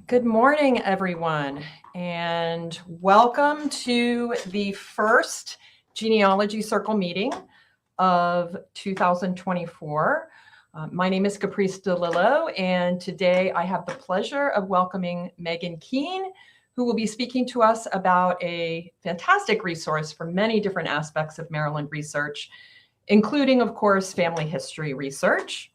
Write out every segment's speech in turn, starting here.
Good morning, everyone, and welcome to the first Genealogy Circle meeting of 2024. My name is Caprice DeLillo, and today I have the pleasure of welcoming Megan Keene, who will be speaking to us about a fantastic resource for many different aspects of Maryland research, including, of course, family history research.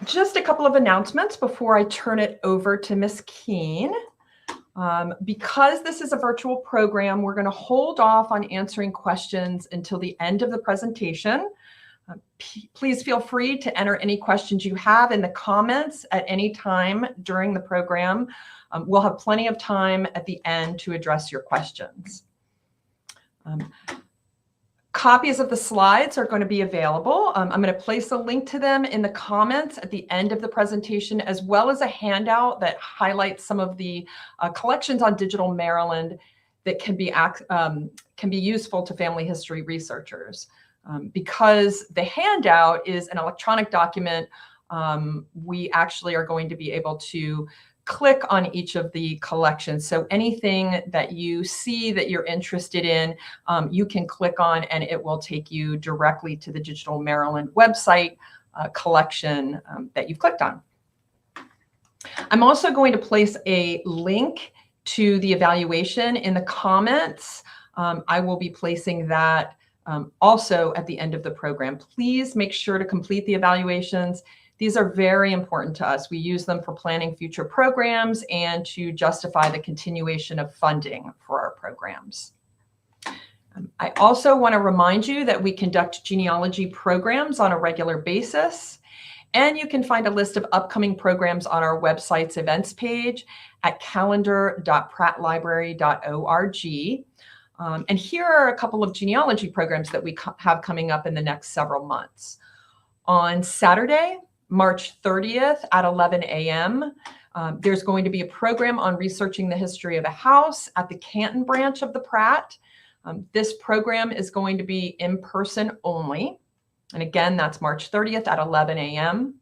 Just a couple of announcements before I turn it over to Ms. Keene. Because this is a virtual program, we're going to hold off on answering questions until the end of the presentation. Please feel free to enter any questions you have in the comments at any time during the program. We'll have plenty of time at the end to address your questions. Copies of the slides are going to be available. I'm going to place a link to them in the comments at the end of the presentation, as well as a handout that highlights some of the collections on Digital Maryland that can be useful to family history researchers. Because the handout is an electronic document, we actually are going to be able to click on each of the collections. So anything that you see that you're interested in, you can click on and it will take you directly to the Digital Maryland website collection that you've clicked on. I'm also going to place a link to the evaluation in the comments. I will be placing that also at the end of the program. Please make sure to complete the evaluations. These are very important to us. We use them for planning future programs and to justify the continuation of funding for our programs. I also want to remind you that we conduct genealogy programs on a regular basis, and you can find a list of upcoming programs on our website's events page at calendar.prattlibrary.org. And here are a couple of genealogy programs that we have coming up in the next several months. On Saturday, March 30th at 11 a.m. There's going to be a program on researching the history of a house at the Canton branch of the Pratt. This program is going to be in person only. And again, that's March 30th at 11 a.m.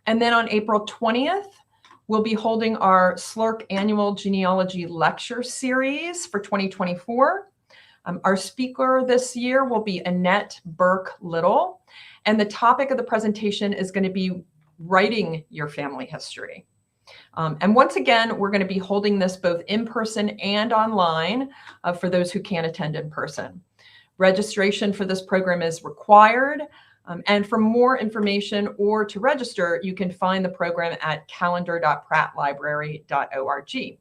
And then on April 20th, we'll be holding our SLRC annual genealogy lecture series for 2024. Our speaker this year will be Annette Burke-Little. And the topic of the presentation is going to be writing your family history. And once again, we're going to be holding this both in person and online for those who can't attend in person. Registration for this program is required. And for more information or to register, you can find the program at calendar.prattlibrary.org.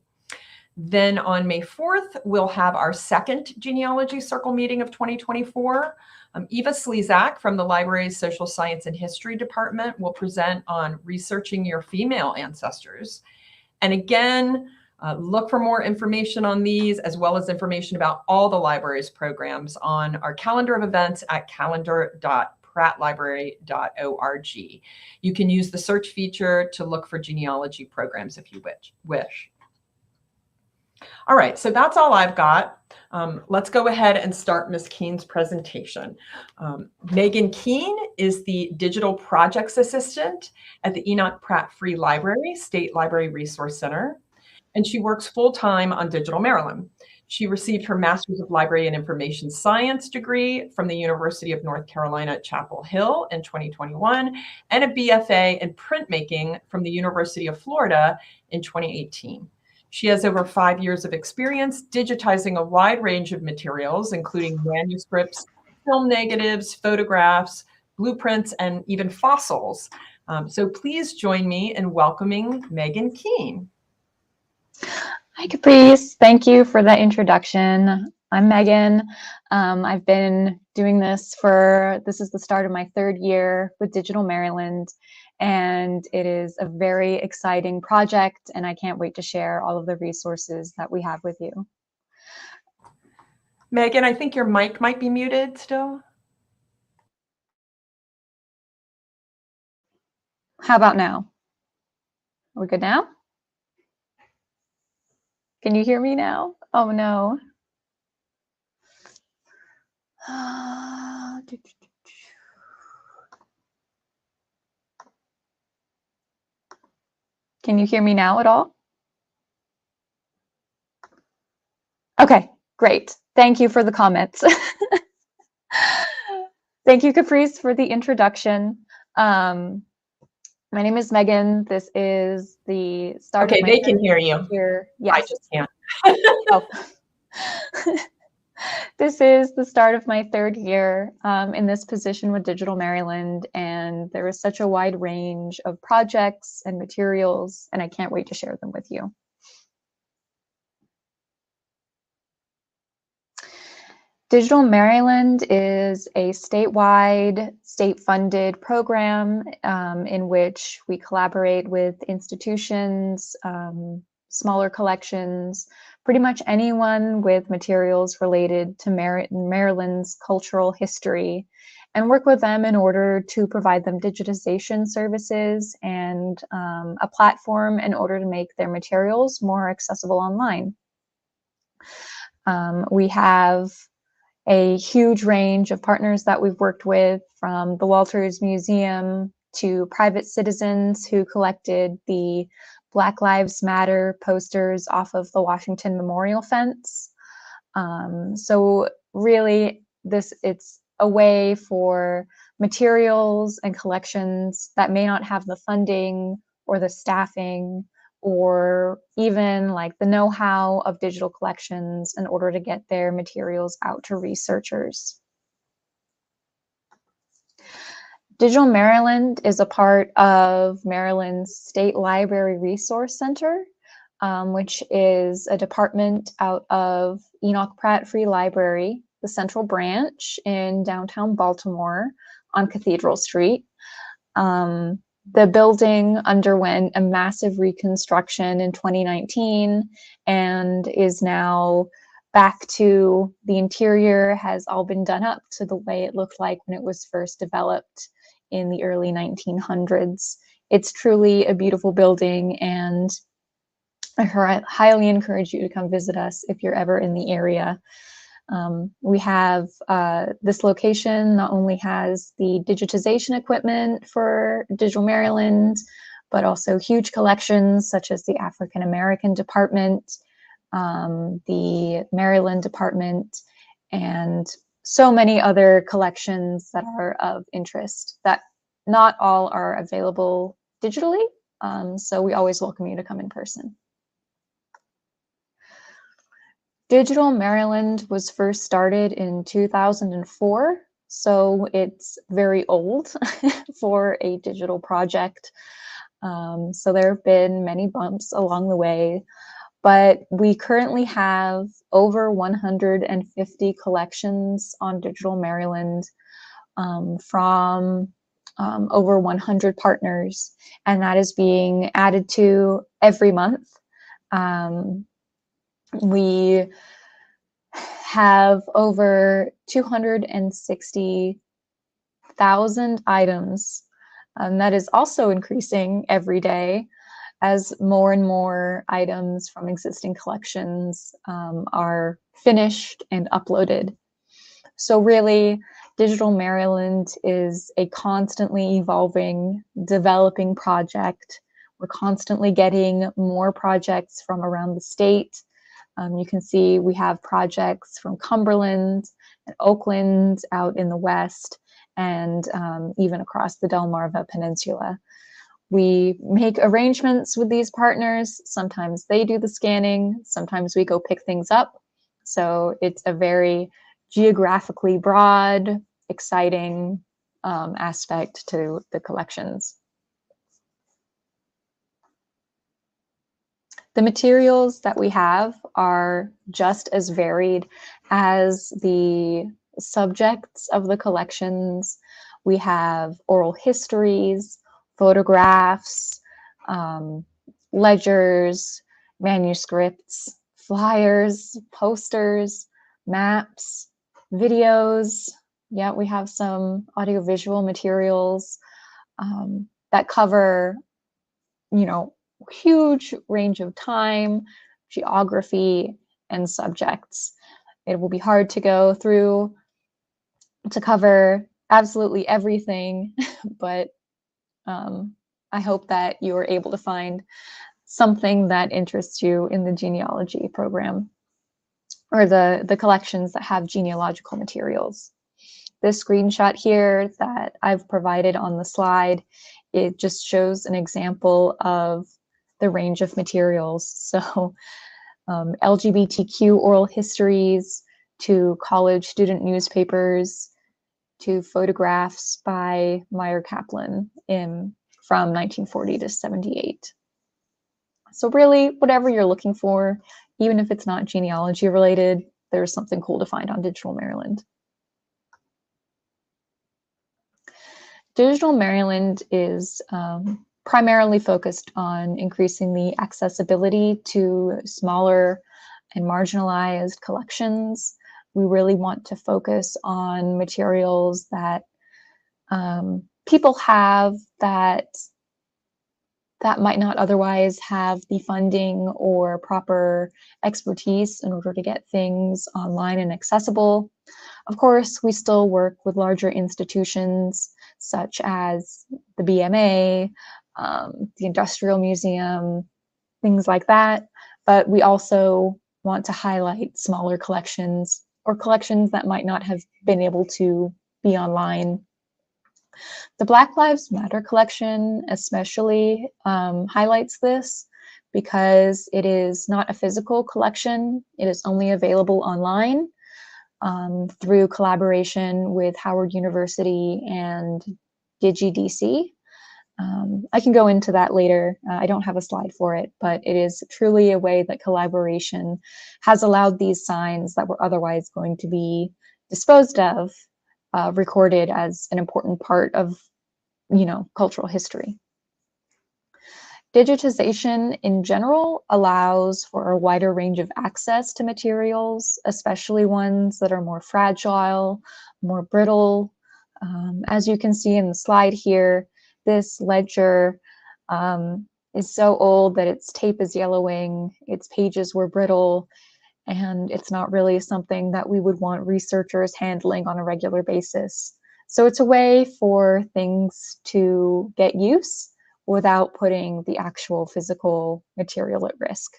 Then on May 4th, we'll have our second Genealogy Circle meeting of 2024. Eva Slezak from the library's Social Science and History Department will present on researching your female ancestors. And again, look for more information on these, as well as information about all the library's programs on our calendar of events at calendar.prattlibrary.org. You can use the search feature to look for genealogy programs if you wish. All right, so that's all I've got. Let's go ahead and start Ms. Keene's presentation. Megan Keene is the Digital Projects Assistant at the Enoch Pratt Free Library, State Library Resource Center, and she works full-time on Digital Maryland. She received her Master's of Library and Information Science degree from the University of North Carolina at Chapel Hill in 2021, and a BFA in printmaking from the University of Florida in 2018. She has over 5 years of experience digitizing a wide range of materials, including manuscripts, film negatives, photographs, blueprints, and even fossils. So please join me in welcoming Megan Keene. Hi, Caprice. Thank you for that introduction. I'm Megan. I've been doing this this is the start of my 3rd year with Digital Maryland. And it is a very exciting project, and I can't wait to share all of the resources that we have with you. Megan, I think your mic might be muted still. How about now? Are we good now? Can you hear me now? Oh, no. Can you hear me now at all? Okay, great. Thank you for the comments. Thank you, Caprice, for the introduction. My name is Megan. This is the start of Okay, my they can third hear you. year. I Yes. just can't. Oh. This is the start of my third year in this position with Digital Maryland, and there is such a wide range of projects and materials, and I can't wait to share them with you. Digital Maryland is a statewide, state-funded program in which we collaborate with institutions, smaller collections, pretty much anyone with materials related to Maryland's cultural history, and work with them in order to provide them digitization services and a platform in order to make their materials more accessible online. We have a huge range of partners that we've worked with, from the Walters Museum to private citizens who collected the Black Lives Matter posters off of the Washington Memorial fence. So really, it's a way for materials and collections that may not have the funding or the staffing or even like the know-how of digital collections in order to get their materials out to researchers. Digital Maryland is a part of Maryland's State Library Resource Center, which is a department out of Enoch Pratt Free Library, the central branch in downtown Baltimore on Cathedral Street. The building underwent a massive reconstruction in 2019 and is now back to the interior, has all been done up to the way it looked like when it was first developed in the early 1900s. It's truly a beautiful building, and I highly encourage you to come visit us if you're ever in the area. We have this location not only has the digitization equipment for Digital Maryland, but also huge collections such as the African American Department, the Maryland Department, and so many other collections that are of interest that not all are available digitally. So we always welcome you to come in person. Digital Maryland was first started in 2004, so it's very old for a digital project. So there have been many bumps along the way, but we currently have over 150 collections on Digital Maryland from over 100 partners, and that is being added to every month. We have over 260,000 items, and that is also increasing every day as more and more items from existing collections are finished and uploaded. So really, Digital Maryland is a constantly evolving, developing project. We're constantly getting more projects from around the state. You can see we have projects from Cumberland and Oakland out in the west, and even across the Delmarva Peninsula. We make arrangements with these partners. Sometimes they do the scanning, sometimes we go pick things up. So it's a very geographically broad, exciting aspect to the collections. The materials that we have are just as varied as the subjects of the collections. We have oral histories, photographs, ledgers, manuscripts, flyers, posters, maps, videos. Yeah, we have some audiovisual materials that cover, huge range of time, geography, and subjects. It will be hard to go through to cover absolutely everything, but I hope that you are able to find something that interests you in the genealogy program or the collections that have genealogical materials. This screenshot here that I've provided on the slide, it just shows an example of the range of materials. So LGBTQ oral histories to college student newspapers to photographs by Meyer Kaplan from 1940 to 78. So really, whatever you're looking for, even if it's not genealogy related, there's something cool to find on Digital Maryland. Digital Maryland is primarily focused on increasing the accessibility to smaller and marginalized collections. We really want to focus on materials that people have that might not otherwise have the funding or proper expertise in order to get things online and accessible. Of course, we still work with larger institutions such as the BMA, the Industrial Museum, things like that. But we also want to highlight smaller collections or collections that might not have been able to be online. The Black Lives Matter collection especially highlights this because it is not a physical collection. It is only available online through collaboration with Howard University and DigiDC. I can go into that later. I don't have a slide for it, but it is truly a way that collaboration has allowed these signs that were otherwise going to be disposed of, recorded as an important part of, cultural history. Digitization in general allows for a wider range of access to materials, especially ones that are more fragile, more brittle. As you can see in the slide here, this ledger is so old that its tape is yellowing, its pages were brittle, and it's not really something that we would want researchers handling on a regular basis. So it's a way for things to get use without putting the actual physical material at risk.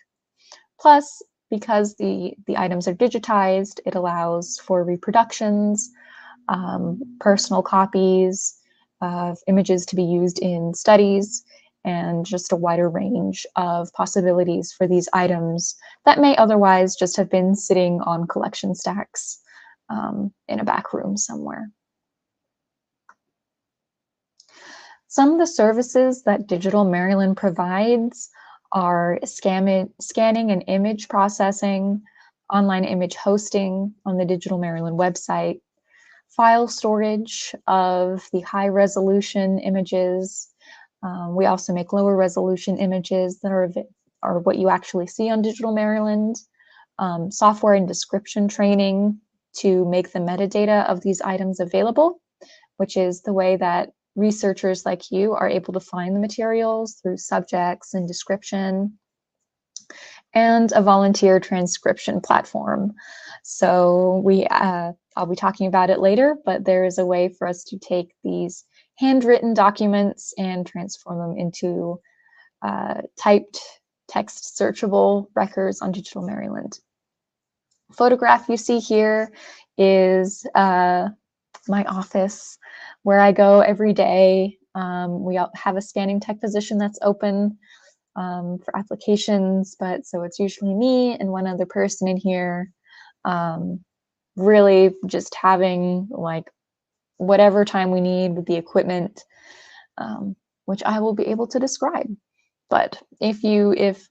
Plus, because the items are digitized, it allows for reproductions, personal copies of images to be used in studies, and just a wider range of possibilities for these items that may otherwise just have been sitting on collection stacks in a back room somewhere. Some of the services that Digital Maryland provides are scanning and image processing, online image hosting on the Digital Maryland website, file storage of the high resolution images. We also make lower resolution images that are what you actually see on Digital Maryland, software and description training to make the metadata of these items available, which is the way that researchers like you are able to find the materials through subjects and description, and a volunteer transcription platform. So I'll be talking about it later, but there is a way for us to take these handwritten documents and transform them into typed text searchable records on Digital Maryland. Photograph you see here is my office where I go every day. We have a scanning tech position that's open for applications, so it's usually me and one other person in here, really just having like whatever time we need with the equipment, which I will be able to describe. But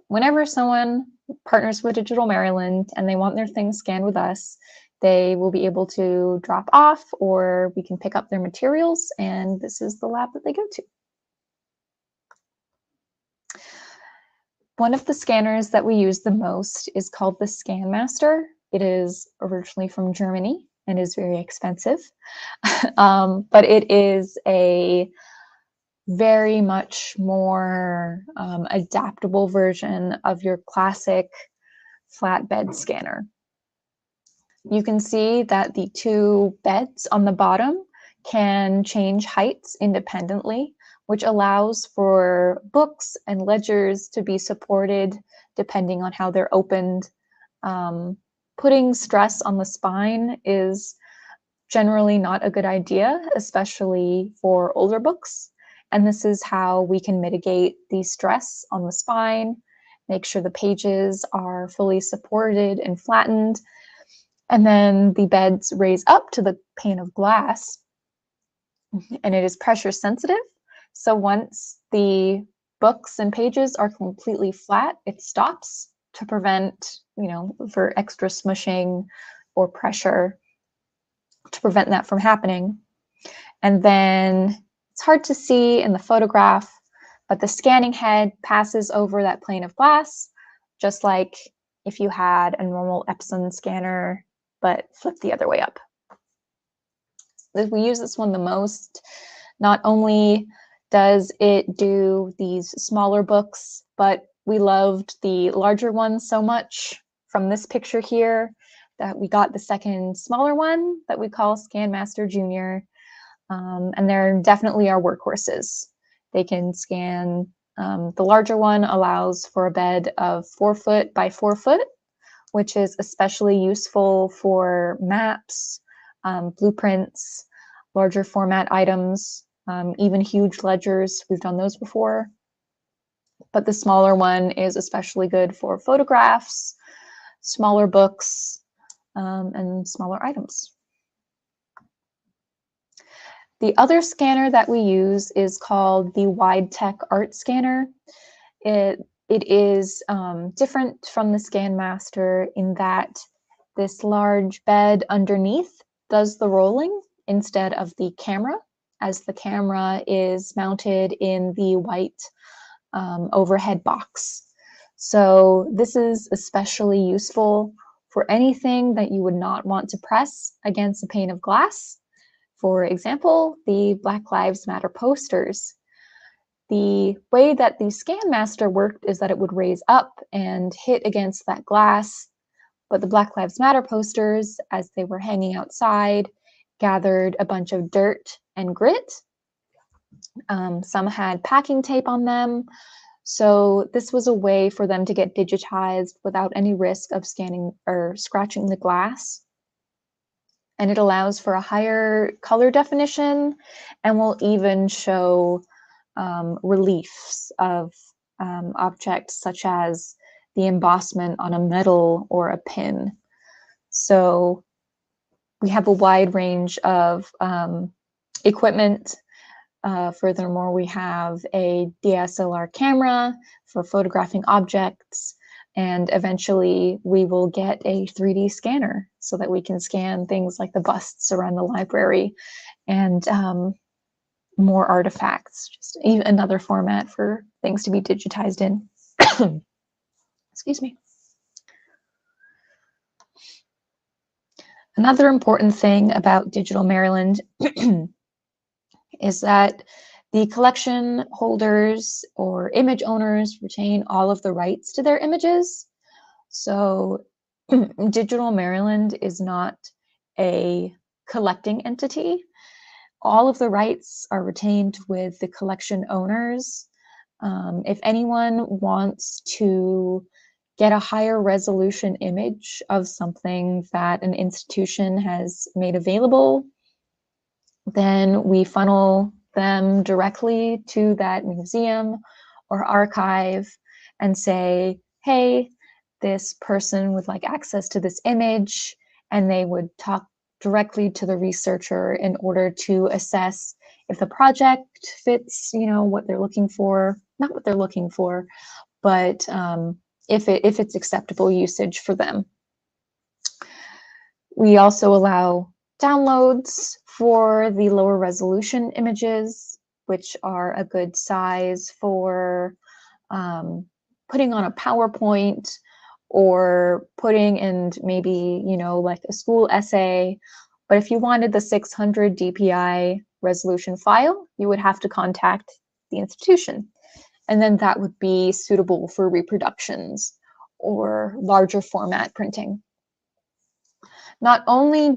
whenever someone partners with Digital Maryland and they want their things scanned with us, they will be able to drop off, or we can pick up their materials, and this is the lab that they go to. One of the scanners that we use the most is called the ScanMaster. It is originally from Germany and is very expensive, but it is a very much more adaptable version of your classic flatbed scanner. You can see that the two beds on the bottom can change heights independently, which allows for books and ledgers to be supported depending on how they're opened. Putting stress on the spine is generally not a good idea, especially for older books. And this is how we can mitigate the stress on the spine, make sure the pages are fully supported and flattened. And then the beds raise up to the pane of glass, and it is pressure sensitive. So once the books and pages are completely flat, it stops to prevent, for extra smushing or pressure, to prevent that from happening. And then it's hard to see in the photograph, but the scanning head passes over that plane of glass, just like if you had a normal Epson scanner, but flipped the other way up. We use this one the most. Not only does it do these smaller books, but we loved the larger ones so much from this picture here that we got the second smaller one that we call Scan Master Junior. And they're definitely our workhorses. They can scan, the larger one allows for a bed of 4 foot by 4 foot, which is especially useful for maps, blueprints, larger format items, even huge ledgers. We've done those before. But the smaller one is especially good for photographs, smaller books, and smaller items. The other scanner that we use is called the WideTech Art Scanner. It is different from the Scan Master in that this large bed underneath does the rolling instead of the camera, as the camera is mounted in the white overhead box. So this is especially useful for anything that you would not want to press against a pane of glass. For example, the Black Lives Matter posters. The way that the Scan Master worked is that it would raise up and hit against that glass, but the Black Lives Matter posters, as they were hanging outside, gathered a bunch of dirt and grit. Some had packing tape on them, so this was a way for them to get digitized without any risk of scanning or scratching the glass. And it allows for a higher color definition and will even show reliefs of objects such as the embossment on a medal or a pin. So we have a wide range of equipment. Furthermore, we have a DSLR camera for photographing objects, and eventually we will get a 3D scanner so that we can scan things like the busts around the library and more artifacts, just another format for things to be digitized in. Excuse me. Another important thing about Digital Maryland is that the collection holders or image owners retain all of the rights to their images. So Digital Maryland is not a collecting entity. All of the rights are retained with the collection owners. If anyone wants to get a higher resolution image of something that an institution has made available, then we funnel them directly to that museum or archive and say, hey, this person would like access to this image, and they would talk directly to the researcher in order to assess if the project fits, what they're looking for, not what they're looking for, but if it's acceptable usage for them. We also allow downloads for the lower resolution images, which are a good size for putting on a PowerPoint or putting in maybe, like a school essay. But if you wanted the 600 DPI resolution file, you would have to contact the institution. And then that would be suitable for reproductions or larger format printing. Not only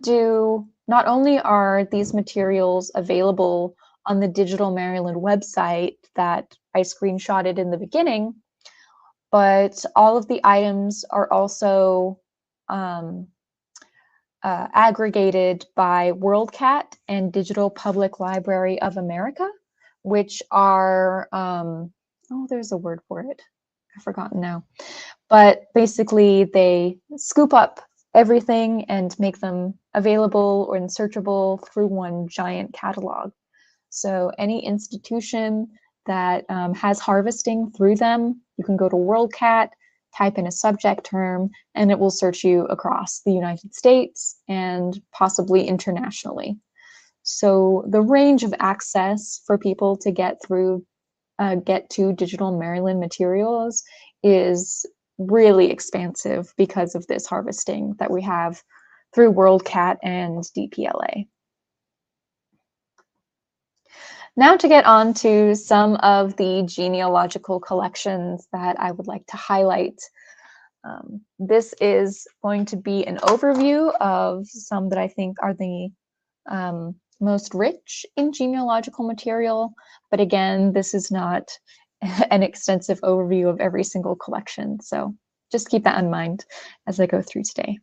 are these materials available on the Digital Maryland website that I screenshotted in the beginning, but all of the items are also aggregated by WorldCat and Digital Public Library of America, which are, oh, there's a word for it. I've forgotten now. But basically, they scoop up everything and make them available or searchable through one giant catalog. So any institution that has harvesting through them, you can go to WorldCat, type in a subject term, and it will search you across the United States and possibly internationally. So the range of access for people to get to Digital Maryland materials is really expansive because of this harvesting that we have through WorldCat and DPLA. Now to get on to some of the genealogical collections that I would like to highlight. This is going to be an overview of some that I think are the most rich in genealogical material, but again, this is not an extensive overview of every single collection, so just keep that in mind as I go through today.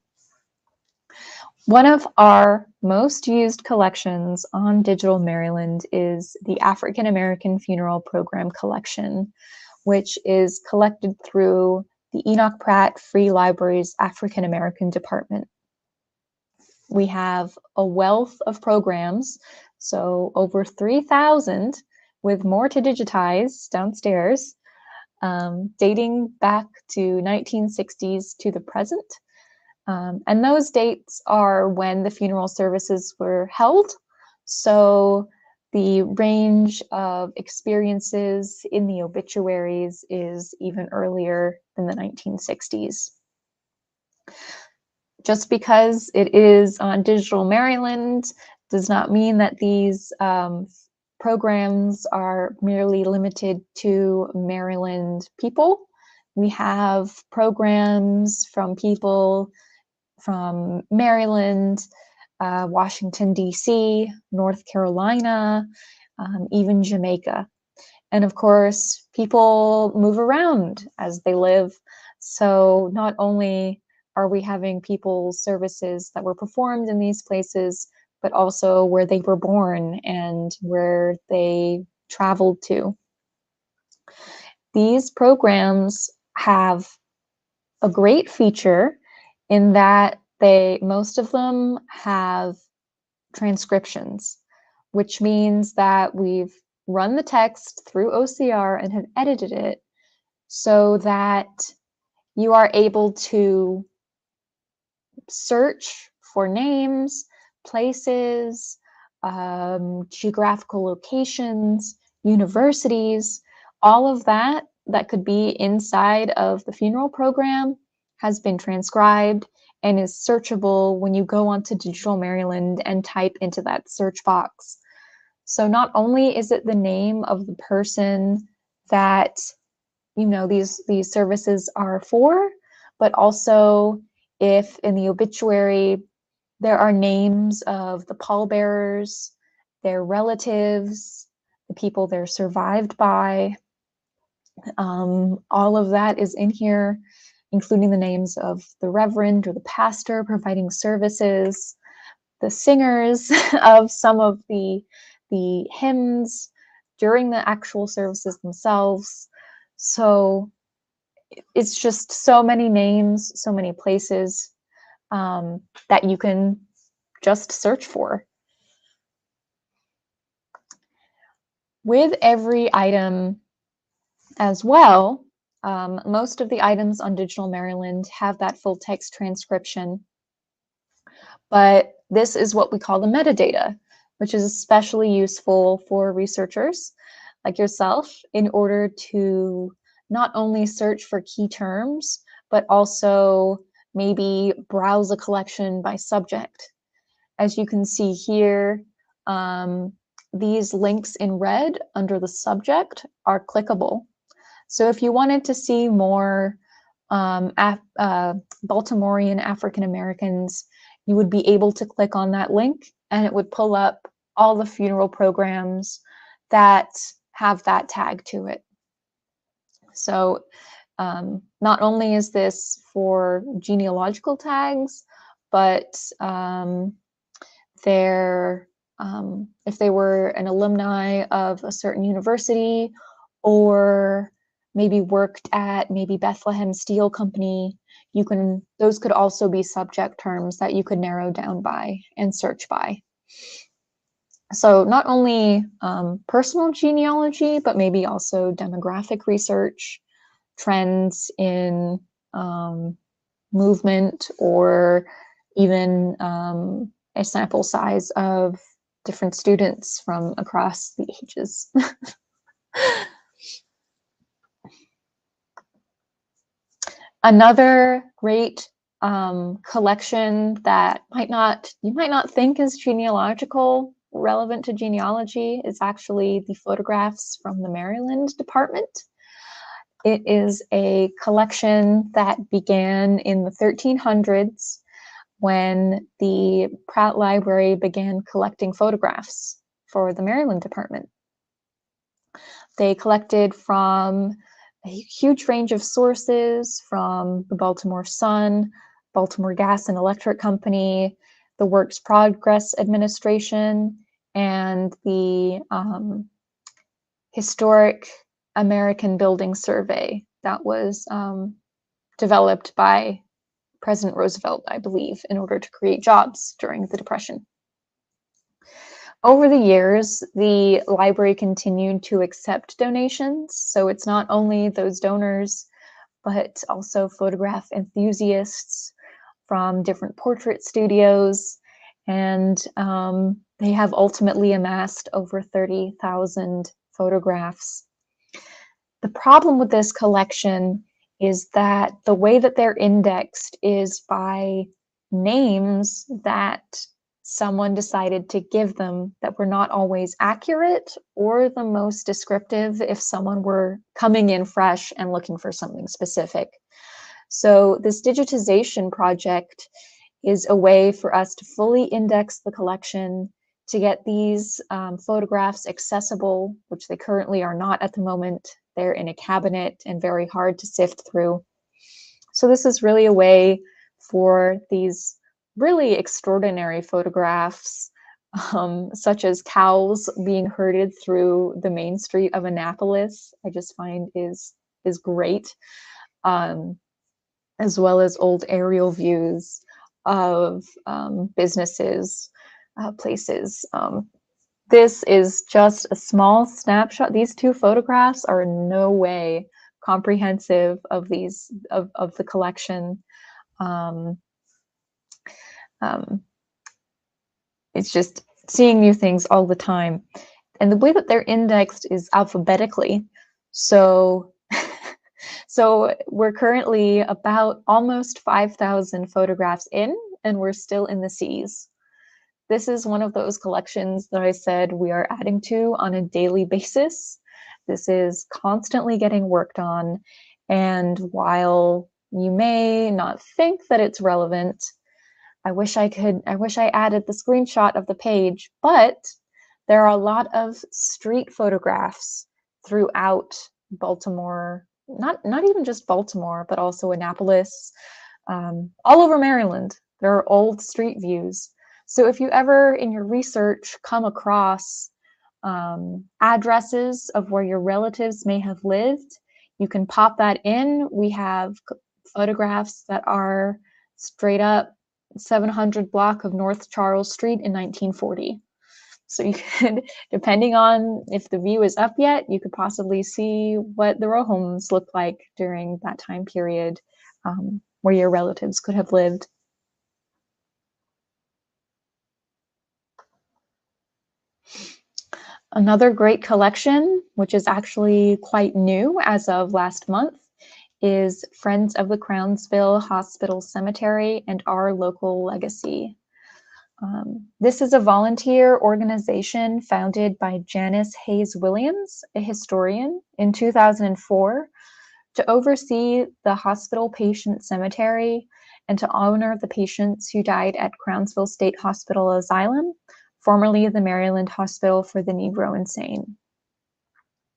One of our most used collections on Digital Maryland is the African American Funeral Program Collection, which is collected through the Enoch Pratt Free Library's African American Department. We have a wealth of programs, so over 3,000, with more to digitize downstairs, dating back to 1960s to the present. And those dates are when the funeral services were held. So the range of experiences in the obituaries is even earlier than the 1960s. Just because it is on Digital Maryland does not mean that these programs are merely limited to Maryland people. We have programs from people from Maryland, Washington, D.C., North Carolina, even Jamaica. And of course, people move around as they live. So not only are we having people's services that were performed in these places, but also where they were born and where they traveled to. These programs have a great feature in that most of them have transcriptions, which means that we've run the text through OCR and have edited it so that you are able to search for names, places, geographical locations, universities, all of that could be inside of the funeral program has been transcribed and is searchable when you go onto Digital Maryland and type into that search box. So not only is it the name of the person that these services are for, but also if in the obituary there are names of the pallbearers, their relatives, the people they're survived by, all of that is in here, including the names of the reverend or the pastor providing services, the singers of some of the hymns during the actual services themselves. So it's just so many names, so many places that you can just search for. With every item as well, most of the items on Digital Maryland have that full text transcription, but this is what we call the metadata, which is especially useful for researchers like yourself in order to not only search for key terms, but also maybe browse a collection by subject. As you can see here, these links in red under the subject are clickable. So if you wanted to see more Baltimorean African Americans, you would be able to click on that link and it would pull up all the funeral programs that have that tag to it. So not only is this for genealogical tags, but if they were an alumni of a certain university, or maybe worked at maybe Bethlehem Steel Company, those could also be subject terms that you could narrow down by and search by. So not only personal genealogy, but maybe also demographic research, trends in movement, or even a sample size of different students from across the ages. Another great collection that you might not think is genealogical, relevant to genealogy, is actually the photographs from the Maryland department. It is a collection that began in the 1300s when the Pratt Library began collecting photographs for the Maryland department. They collected from a huge range of sources, from the Baltimore Sun, Baltimore Gas and Electric Company, the Works Progress Administration, and the Historic American Building Survey that was developed by President Roosevelt, I believe, in order to create jobs during the Depression. Over the years, the library continued to accept donations, so it's not only those donors, but also photograph enthusiasts from different portrait studios, and they have ultimately amassed over 30,000 photographs. The problem with this collection is that the way that they're indexed is by names that someone decided to give them that were not always accurate or the most descriptive if someone were coming in fresh and looking for something specific. So this digitization project is a way for us to fully index the collection, to get these photographs accessible, which they currently are not at the moment. They're in a cabinet and very hard to sift through. So this is really a way for these really extraordinary photographs, such as cows being herded through the main street of Annapolis, I just find is great, as well as old aerial views of businesses, places. This is just a small snapshot. These two photographs are in no way comprehensive of the collection. It's just seeing new things all the time. And the way that they're indexed is alphabetically. So, so we're currently about almost 5,000 photographs in, and we're still in the C's. This is one of those collections that I said we are adding to on a daily basis. This is constantly getting worked on. And while you may not think that it's relevant, I wish I added the screenshot of the page, but there are a lot of street photographs throughout Baltimore, not even just Baltimore, but also Annapolis, all over Maryland. There are old street views. So if you ever in your research come across addresses of where your relatives may have lived, you can pop that in. We have photographs that are straight up 700 block of North Charles Street in 1940. So you could, depending on if the view is up yet, you could possibly see what the row homes looked like during that time period, where your relatives could have lived. Another great collection, which is actually quite new as of last month, is Friends of the Crownsville Hospital Cemetery and Our Local Legacy. This is a volunteer organization founded by Janice Hayes Williams, a historian, in 2004 to oversee the hospital patient cemetery and to honor the patients who died at Crownsville State Hospital Asylum formerly the Maryland Hospital for the Negro Insane.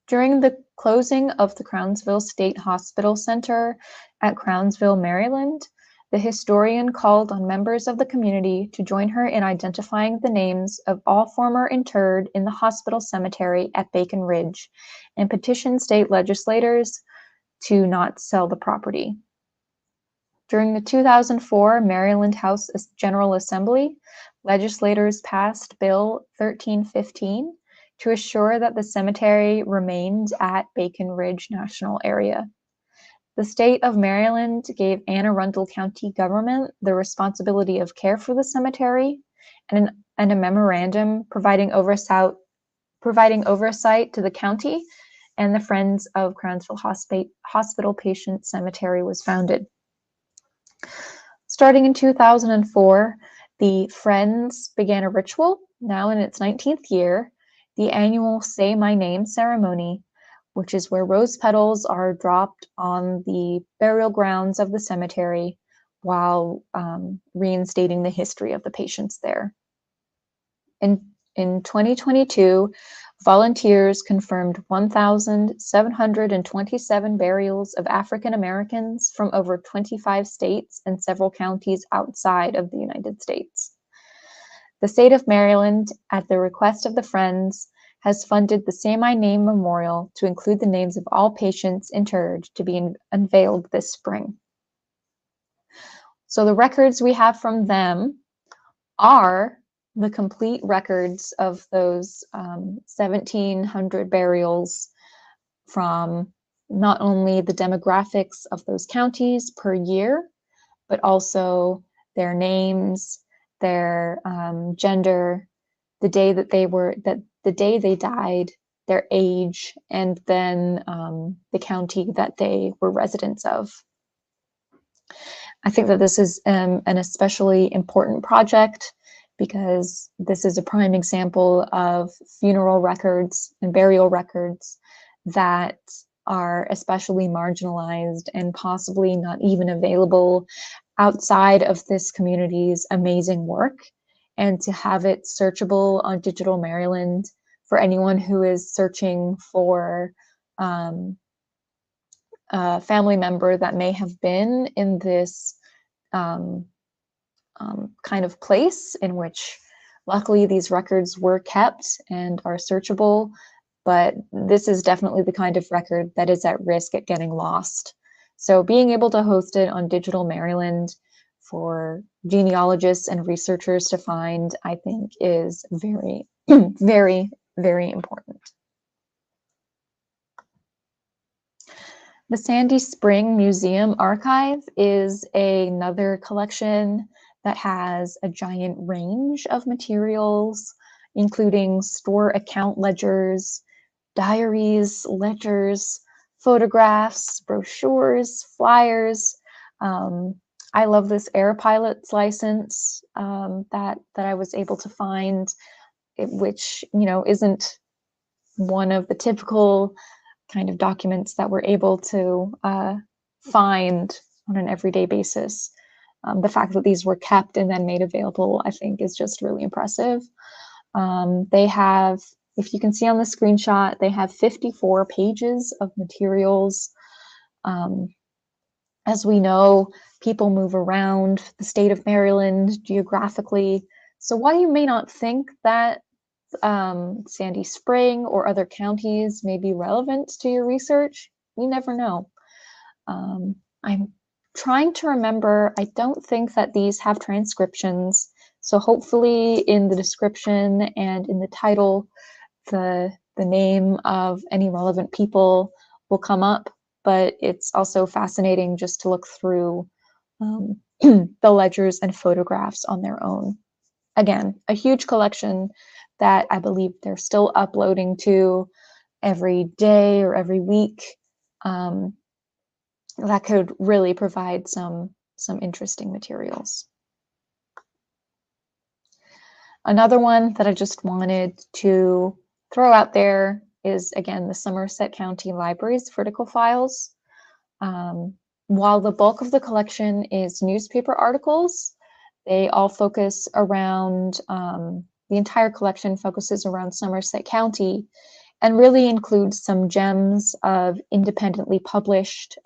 During the closing of the Crownsville State Hospital Center at Crownsville, Maryland, the historian called on members of the community to join her in identifying the names of all former interred in the hospital cemetery at Bacon Ridge and petitioned state legislators to not sell the property. During the 2004 Maryland House General Assembly, legislators passed Bill 1315 to assure that the cemetery remained at Bacon Ridge National Area. The state of Maryland gave Anne Arundel County government the responsibility of care for the cemetery and a memorandum providing oversight to the county, and the Friends of Crownsville Hospital Patient Cemetery was founded. Starting in 2004, the Friends began a ritual, now in its 19th year, the annual Say My Name ceremony, which is where rose petals are dropped on the burial grounds of the cemetery while reinstating the history of the patients there. In 2022, volunteers confirmed 1,727 burials of African Americans from over 25 states and several counties outside of the United States. The state of Maryland, at the request of the Friends, has funded the Say My Name Memorial to include the names of all patients interred to be unveiled this spring. So the records we have from them are the complete records of those 1,700 burials, from not only the demographics of those counties per year, but also their names, their gender, the day that the day they died, their age, and then the county that they were residents of. I think that this is an especially important project because this is a prime example of funeral records and burial records that are especially marginalized and possibly not even available outside of this community's amazing work. And to have it searchable on Digital Maryland for anyone who is searching for a family member that may have been in this kind of place in which luckily these records were kept and are searchable, but this is definitely the kind of record that is at risk at getting lost. So being able to host it on Digital Maryland for genealogists and researchers to find, I think, is very, very, very important. The Sandy Spring Museum Archive is another collection that has a giant range of materials, including store account ledgers, diaries, ledgers, photographs, brochures, flyers. I love this Air Pilot's license that I was able to find, which isn't one of the typical kind of documents that we're able to find on an everyday basis. The fact that these were kept and then made available, I think, is just really impressive. They have, if you can see on the screenshot, they have 54 pages of materials. As we know, people move around the state of Maryland geographically. So while you may not think that Sandy Spring or other counties may be relevant to your research, you never know. I'm trying to remember, I don't think that these have transcriptions. So hopefully in the description and in the title, the name of any relevant people will come up, but it's also fascinating just to look through the ledgers and photographs on their own. Again, a huge collection that I believe they're still uploading to every day or every week. That could really provide some interesting materials. Another one that I just wanted to throw out there is, again, the Somerset County Library's Vertical Files. While the bulk of the collection is newspaper articles, they all focus around the entire collection focuses around Somerset County and really includes some gems of independently published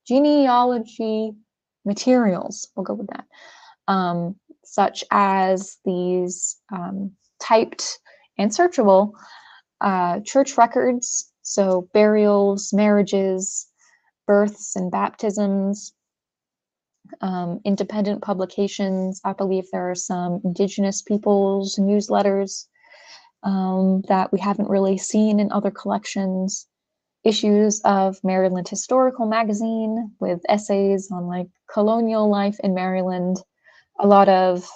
genealogy materials. We'll go with that. Such as these typed and searchable church records, so burials, marriages, births and baptisms, independent publications. I believe there are some Indigenous peoples newsletters that we haven't really seen in other collections. Issues of Maryland Historical Magazine with essays on like colonial life in Maryland, a lot of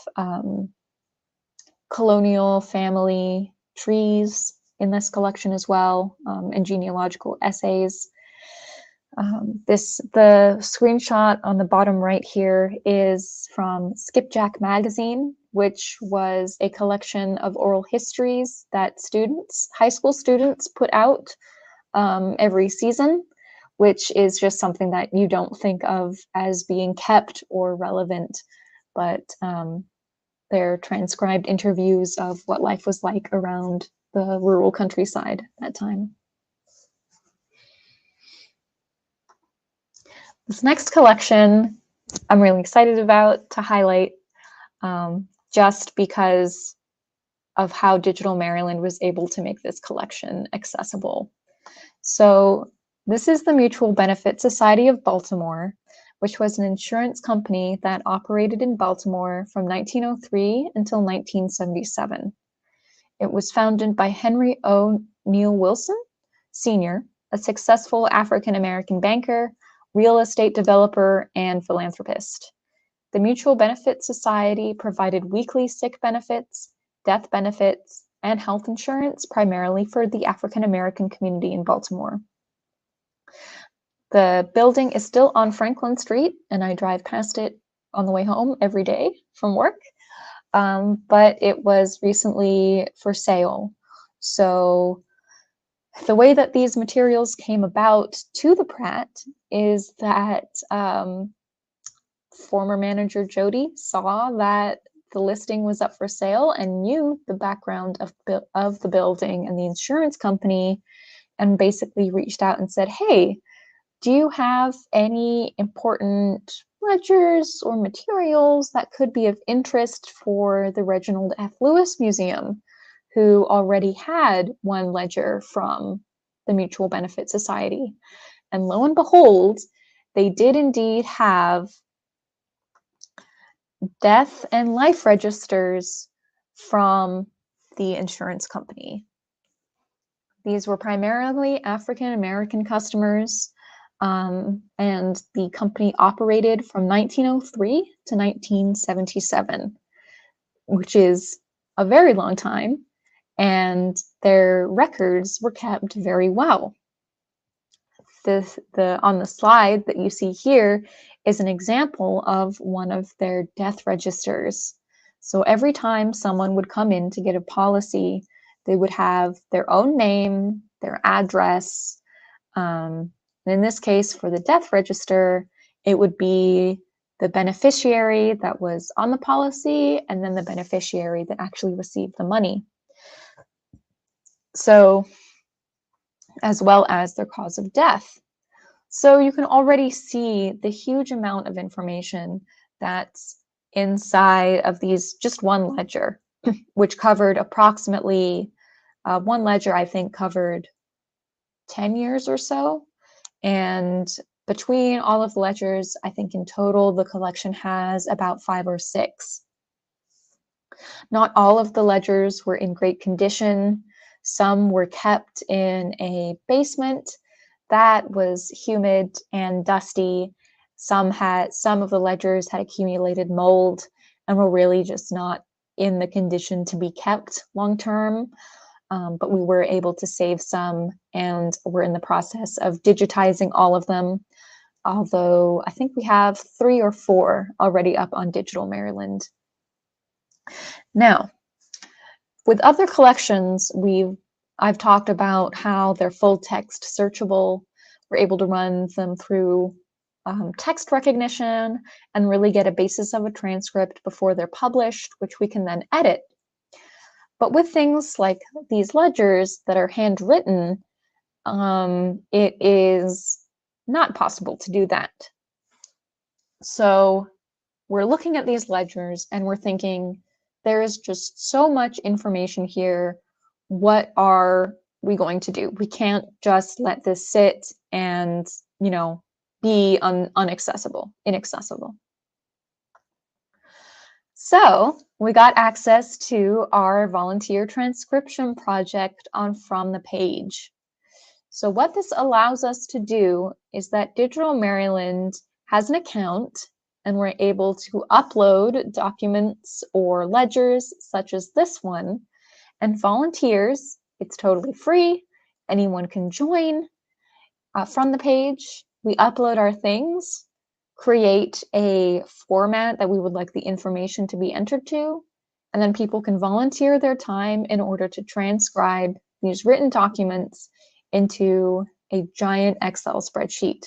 colonial family trees in this collection as well, and genealogical essays. The screenshot on the bottom right here is from Skipjack Magazine, which was a collection of oral histories that high school students put out every season, which is just something that you don't think of as being kept or relevant, but they're transcribed interviews of what life was like around the rural countryside at that time. This next collection I'm really excited about to highlight, just because of how Digital Maryland was able to make this collection accessible. So this is the Mutual Benefit Society of Baltimore, which was an insurance company that operated in Baltimore from 1903 until 1977. It was founded by Henry O. Neal Wilson, Sr., a successful African-American banker, real estate developer, and philanthropist. The Mutual Benefit Society provided weekly sick benefits, death benefits, and health insurance primarily for the African-American community in Baltimore. The building is still on Franklin Street, and I drive past it on the way home every day from work, but it was recently for sale. So the way that these materials came about to the Pratt is that former manager Jody saw that the listing was up for sale and knew the background of the building and the insurance company, and basically reached out and said, hey, do you have any important ledgers or materials that could be of interest for the Reginald F. Lewis Museum, who already had one ledger from the Mutual Benefit Society? And lo and behold, they did indeed have death and life registers from the insurance company. These were primarily African-American customers, and the company operated from 1903 to 1977, which is a very long time, and their records were kept very well. On the slide that you see here is an example of one of their death registers. So every time someone would come in to get a policy, they would have their own name, their address. In this case, for the death register, it would be the beneficiary that was on the policy and then the beneficiary that actually received the money. So, as well as their cause of death. So you can already see the huge amount of information that's inside of these, just one ledger, which covered approximately, one ledger I think covered 10 years or so. And between all of the ledgers, I think in total, the collection has about 5 or 6. Not all of the ledgers were in great condition. Some were kept in a basement that was humid and dusty. Some of the ledgers had accumulated mold and were really just not in the condition to be kept long term. But we were able to save some, and we're in the process of digitizing all of them. Although I think we have 3 or 4 already up on Digital Maryland. Now, with other collections, I've talked about how they're full text searchable. We're able to run them through text recognition and really get a basis of a transcript before they're published, which we can then edit. But with things like these ledgers that are handwritten, it is not possible to do that. So we're looking at these ledgers and we're thinking, there is just so much information here. What are we going to do? We can't just let this sit and, be inaccessible. So we got access to our volunteer transcription project on From the Page. So what this allows us to do is that Digital Maryland has an account, and we're able to upload documents or ledgers such as this one, and volunteers, it's totally free, anyone can join. From the page, we upload our things, create a format that we would like the information to be entered to, and then people can volunteer their time in order to transcribe these written documents into a giant Excel spreadsheet.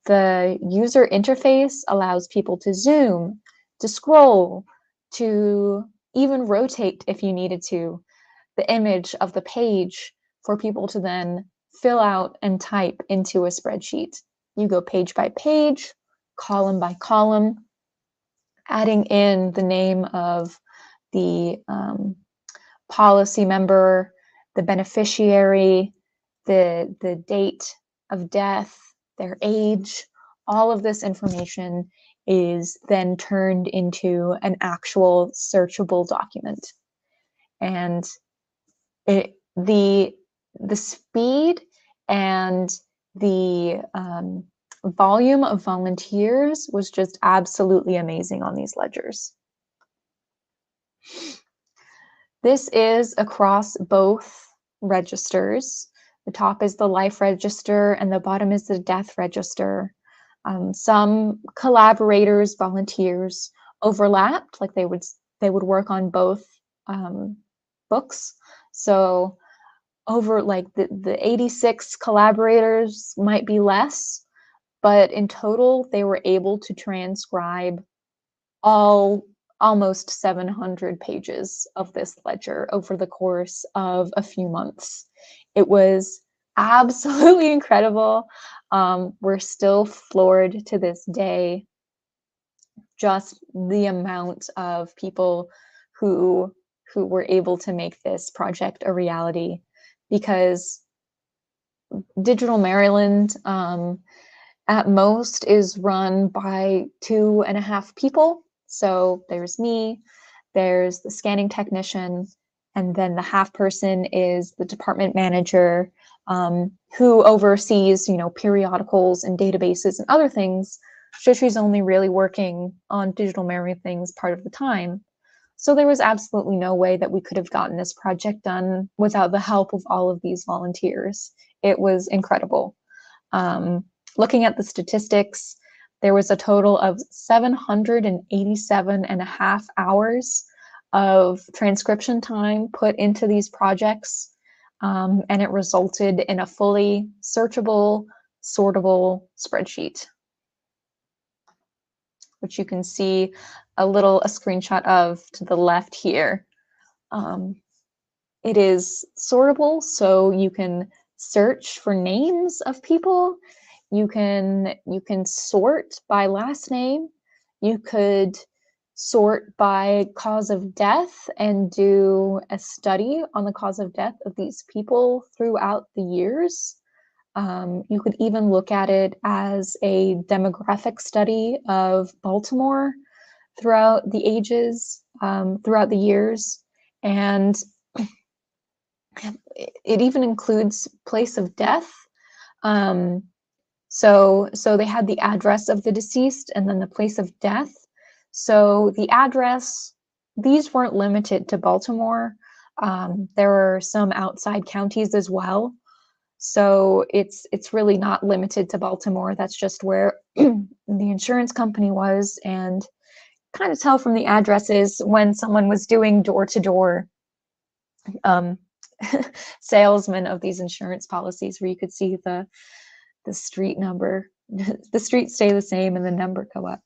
The user interface allows people to zoom, to scroll, to even rotate if you needed to, the image of the page for people to then fill out and type into a spreadsheet. You go page by page, column by column, adding in the name of the policy member, the beneficiary, the date of death, their age. All of this information is then turned into an actual searchable document. And the speed and the volume of volunteers was just absolutely amazing on these ledgers. This is across both registers. The top is the life register and the bottom is the death register. Some collaborators, volunteers overlapped, like they would work on both books. So over like the 86 collaborators might be less, but in total they were able to transcribe almost 700 pages of this ledger over the course of a few months. It was absolutely incredible. We're still floored to this day, just the amount of people who were able to make this project a reality, because Digital Maryland at most is run by 2.5 people. So there's me, there's the scanning technician, and then the half person is the department manager, who oversees, periodicals and databases and other things. So she's only really working on Digital Maryland things part of the time. So there was absolutely no way that we could have gotten this project done without the help of all of these volunteers. It was incredible. Looking at the statistics, there was a total of 787.5 hours of transcription time put into these projects, and it resulted in a fully searchable, sortable spreadsheet, which you can see a screenshot of to the left here. It is sortable, so you can search for names of people. You can sort by last name. You could sort by cause of death and do a study on the cause of death of these people throughout the years. You could even look at it as a demographic study of Baltimore throughout the ages, throughout the years. And it even includes place of death. So they had the address of the deceased and then the place of death. So the address, these weren't limited to Baltimore. There are some outside counties as well. So it's really not limited to Baltimore. That's just where the insurance company was, and kind of tell from the addresses when someone was doing door-to-door salesman of these insurance policies, where you could see the street number the streets stay the same and the number go up.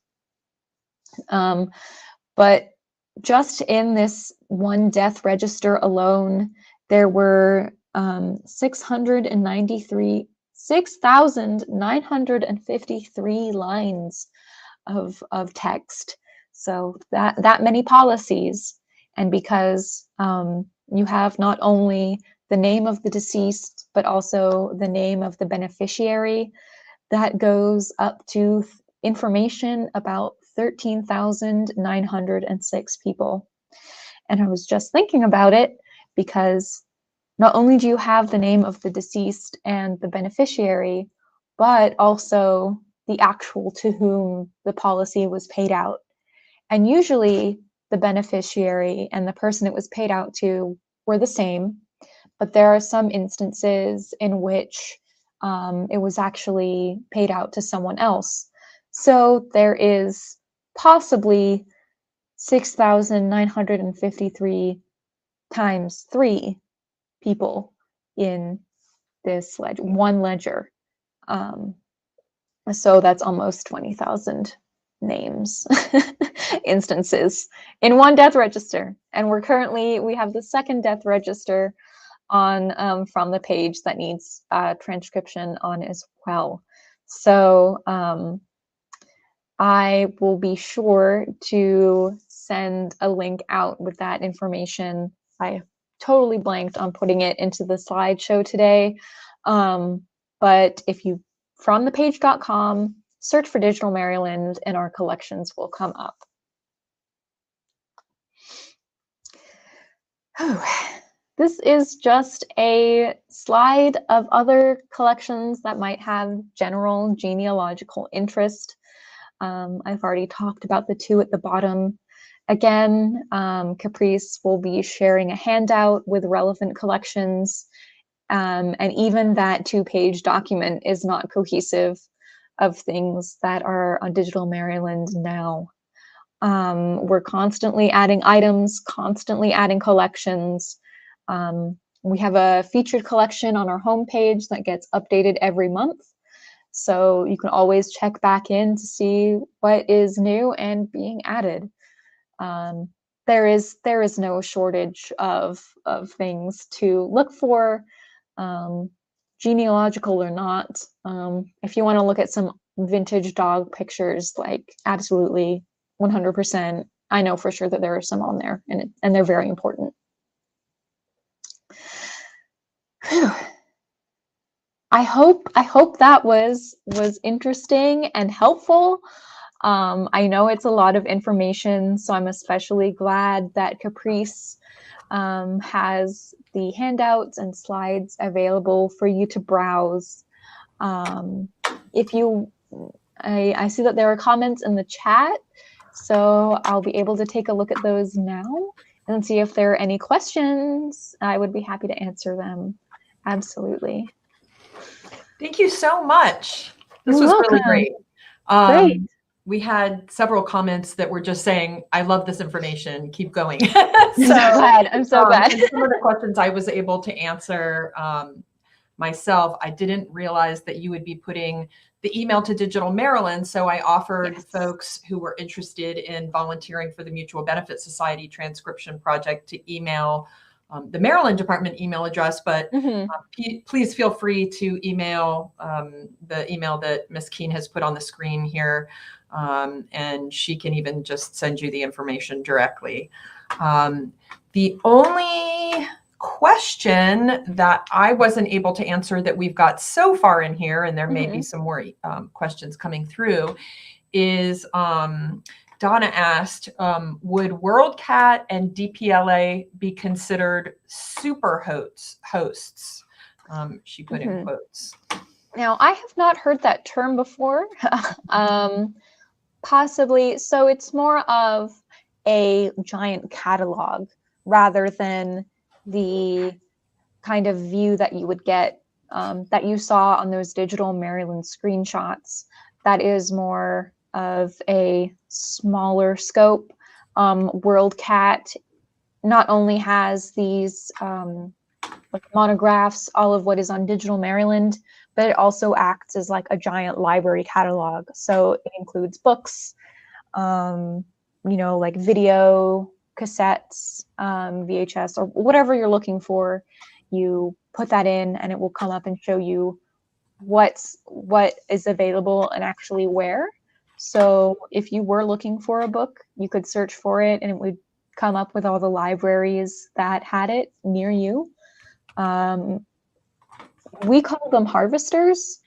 But just in this one death register alone, there were 6,953 lines of text. So that many policies. And because you have not only the name of the deceased, but also the name of the beneficiary, that goes up to information about 13,906 people. And I was just thinking about it because not only do you have the name of the deceased and the beneficiary, but also the actual to whom the policy was paid out. And usually the beneficiary and the person it was paid out to were the same, but there are some instances in which it was actually paid out to someone else. So there is possibly 6,953 times 3 people in this one ledger. So that's almost 20,000 names, instances in one death register. And we have the second death register on from the page that needs transcription on as well. So I will be sure to send a link out with that information. I totally blanked on putting it into the slideshow today. But if you, from thepage.com, search for Digital Maryland and our collections will come up. This is just a slide of other collections that might have general genealogical interest. I've already talked about the 2 at the bottom. Again, Caprice will be sharing a handout with relevant collections, and even that 2-page document is not cohesive of things that are on Digital Maryland now. We're constantly adding items, constantly adding collections. We have a featured collection on our homepage that gets updated every month. So you can always check back in to see what is new and being added. There is no shortage of things to look for, genealogical or not. If you want to look at some vintage dog pictures, like absolutely 100%, I know for sure that there are some on there, and they're very important. Whew. I hope that was interesting and helpful. I know it's a lot of information, so I'm especially glad that Caprice has the handouts and slides available for you to browse. If you, I see that there are comments in the chat, so I'll be able to take a look at those now and see if there are any questions. I would be happy to answer them. Absolutely. Thank you so much. This You're was welcome. really great. Great. We had several comments that were just saying, I love this information, keep going. I'm so glad. And some of the questions I was able to answer myself. I didn't realize that you would be putting the email to Digital Maryland. So I offered folks who were interested in volunteering for the Mutual Benefit Society transcription project to email the Maryland Department email address, but please feel free to email the email that Ms. Keene has put on the screen here, and she can even just send you the information directly. The only question that I wasn't able to answer that we've got so far in here, and there may be some more questions coming through, is Donna asked, would WorldCat and DPLA be considered super hosts? She put in quotes. Now, I have not heard that term before. Possibly. So it's more of a giant catalog rather than the kind of view that you would get, that you saw on those Digital Maryland screenshots. That is more of a smaller scope. WorldCat not only has these like monographs, all of what is on Digital Maryland, but it also acts as like a giant library catalog. So it includes books, like video, cassettes, VHS, or whatever you're looking for. You put that in and it will come up and show you what is available and actually where. So if you were looking for a book, you could search for it and it would come up with all the libraries that had it near you. We call them harvesters,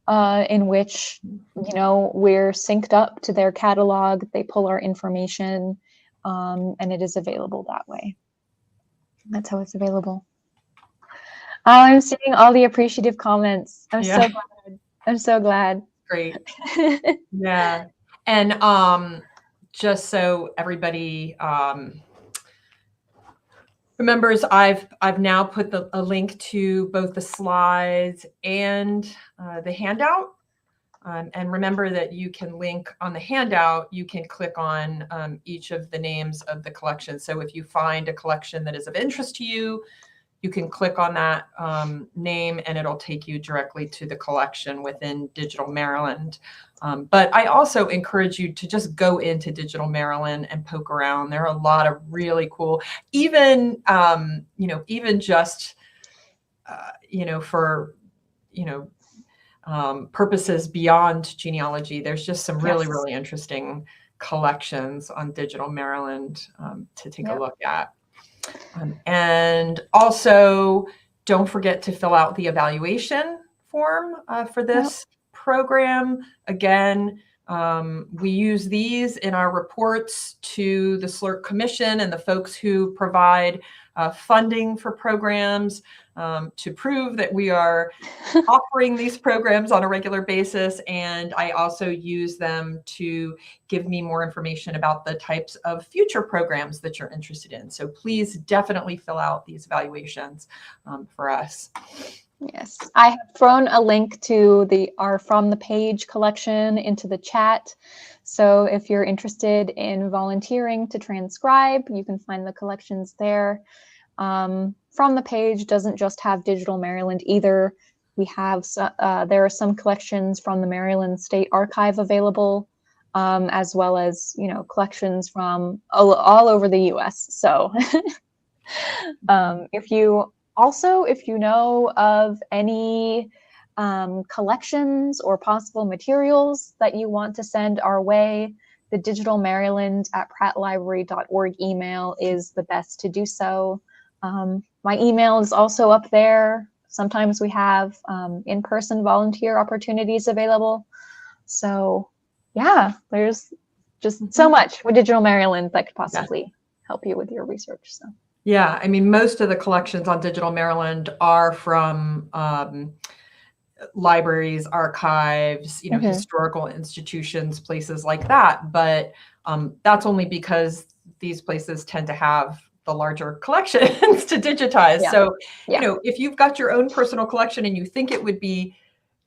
in which, we're synced up to their catalog. They pull our information, and it is available that way. That's how it's available. Oh, I'm seeing all the appreciative comments. I'm so glad. I'm so glad. Great. Yeah. And just so everybody remembers, I've now put a link to both the slides and the handout. And remember that you can link on the handout, you can click on each of the names of the collections. So if you find a collection that is of interest to you, you can click on that name and it'll take you directly to the collection within Digital Maryland. But I also encourage you to just go into Digital Maryland and poke around. There are a lot of really cool, even just, for, purposes beyond genealogy. There's just some really, really interesting collections on Digital Maryland to take a look at. And also, don't forget to fill out the evaluation form for this program. Again, we use these in our reports to the SLRC Commission and the folks who provide funding for programs to prove that we are offering these programs on a regular basis. And I also use them to give me more information about the types of future programs that you're interested in. So please definitely fill out these evaluations for us. Yes, I have thrown a link to our From the Page collection into the chat. So if you're interested in volunteering to transcribe, you can find the collections there. From the Page doesn't just have Digital Maryland either. We have there are some collections from the Maryland State Archive available, as well as collections from all over the U.S. So if you know of any collections or possible materials that you want to send our way, the digitalmaryland@prattlibrary.org email is the best to do so. My email is also up there. Sometimes we have in-person volunteer opportunities available. So yeah, there's just so much with Digital Maryland that could possibly help you with your research. So. Yeah, I mean, most of the collections on Digital Maryland are from libraries, archives, historical institutions, places like that. But that's only because these places tend to have the larger collections to digitize. So, if you've got your own personal collection and you think it would be,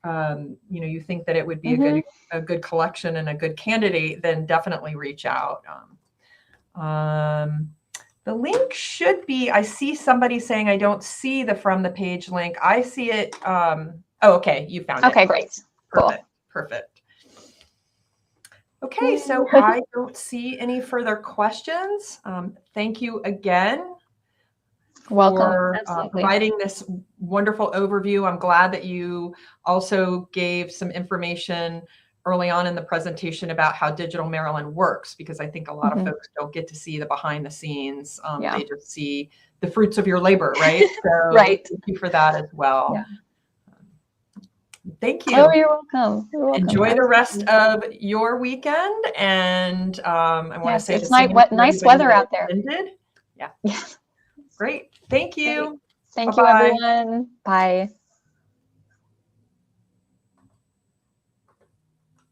you think that it would be a good collection and a good candidate, then definitely reach out. The link should be, I see somebody saying I don't see the From the Page link. I see it. Oh, okay, you found it. Okay, great. Perfect. Cool. Perfect. Okay, so I don't see any further questions. Thank you again for providing this wonderful overview. I'm glad that you also gave some information early on in the presentation about how Digital Maryland works, because I think a lot of folks don't get to see the behind the scenes. They just see the fruits of your labor, right? So thank you for that as well. Yeah. Thank you. Oh, you're welcome. You're welcome. Enjoy the rest of your weekend. And I want to say it's nice weather out there. Yeah. Great. Thank you. Thank you, everyone. Bye.